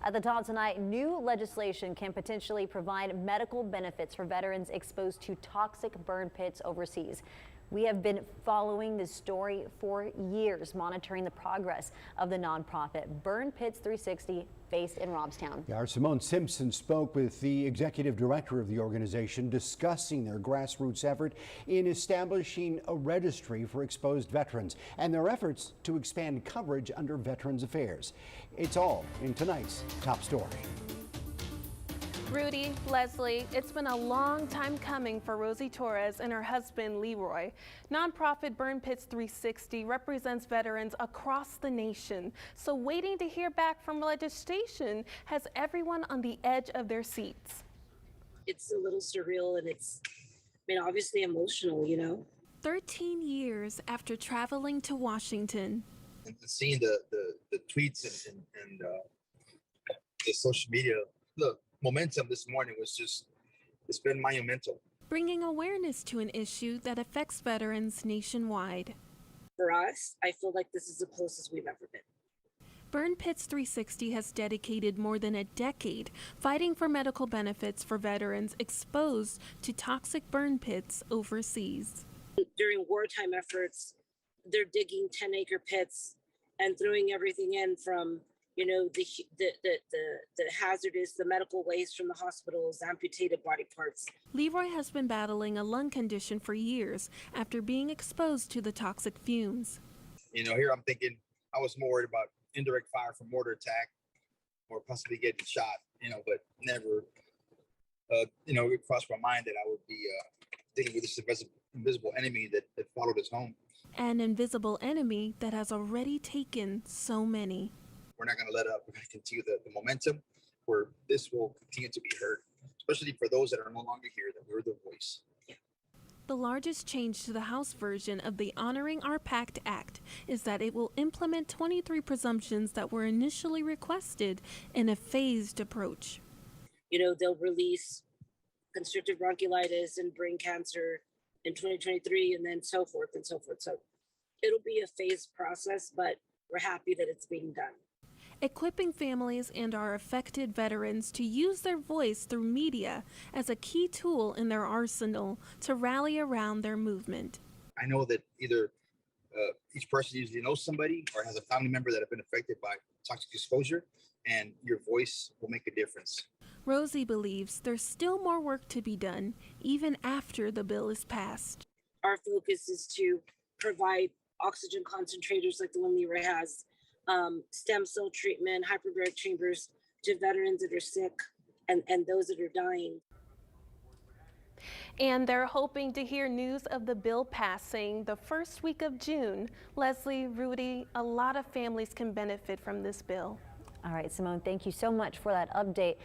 At the top tonight, new legislation can potentially provide medical benefits for veterans exposed to toxic burn pits overseas. We have been following this story for years, monitoring the progress of the nonprofit Burn Pits 360 based in Robstown. Our Simone Simpson spoke with the executive director of the organization discussing their grassroots effort in establishing a registry for exposed veterans and their efforts to expand coverage under Veterans Affairs. It's all in tonight's top story. Rudy, Leslie, it's been a long time coming for Rosie Torres and her husband Leroy. Nonprofit Burn Pits 360 represents veterans across the nation. So waiting to hear back from legislation has everyone on the edge of their seats. It's a little surreal and obviously emotional, 13 years after traveling to Washington. And seeing the tweets and the social media, look, momentum this morning it's been monumental. Bringing awareness to an issue that affects veterans nationwide. For us, I feel like this is the closest we've ever been. Burn Pits 360 has dedicated more than a decade fighting for medical benefits for veterans exposed to toxic burn pits overseas. During wartime efforts, they're digging 10-acre pits and throwing everything in from the hazardous, the medical waste from the hospitals, amputated body parts. Leroy has been battling a lung condition for years after being exposed to the toxic fumes. Here I'm thinking I was more worried about indirect fire from mortar attack or possibly getting shot, but never, it crossed my mind that I would be dealing with this invisible enemy that followed us home. An invisible enemy that has already taken so many. We're not going to let up. We're going to continue the momentum where this will continue to be heard, especially for those that are no longer here, that we're the voice. The largest change to the House version of the Honoring Our Pact Act is that it will implement 23 presumptions that were initially requested in a phased approach. They'll release constrictive bronchiolitis and brain cancer in 2023 and then so forth and so forth. So it'll be a phased process, but we're happy that it's being done. Equipping families and our affected veterans to use their voice through media as a key tool in their arsenal to rally around their movement. I know that either each person usually knows somebody or has a family member that have been affected by toxic exposure, and your voice will make a difference. Rosie believes there's still more work to be done, even after the bill is passed. Our focus is to provide oxygen concentrators like the one Leroy has, stem cell treatment, hyperbaric chambers to veterans that are sick and those that are dying. And they're hoping to hear news of the bill passing the first week of June. Leslie, Rudy, a lot of families can benefit from this bill. All right, Simone, thank you so much for that update.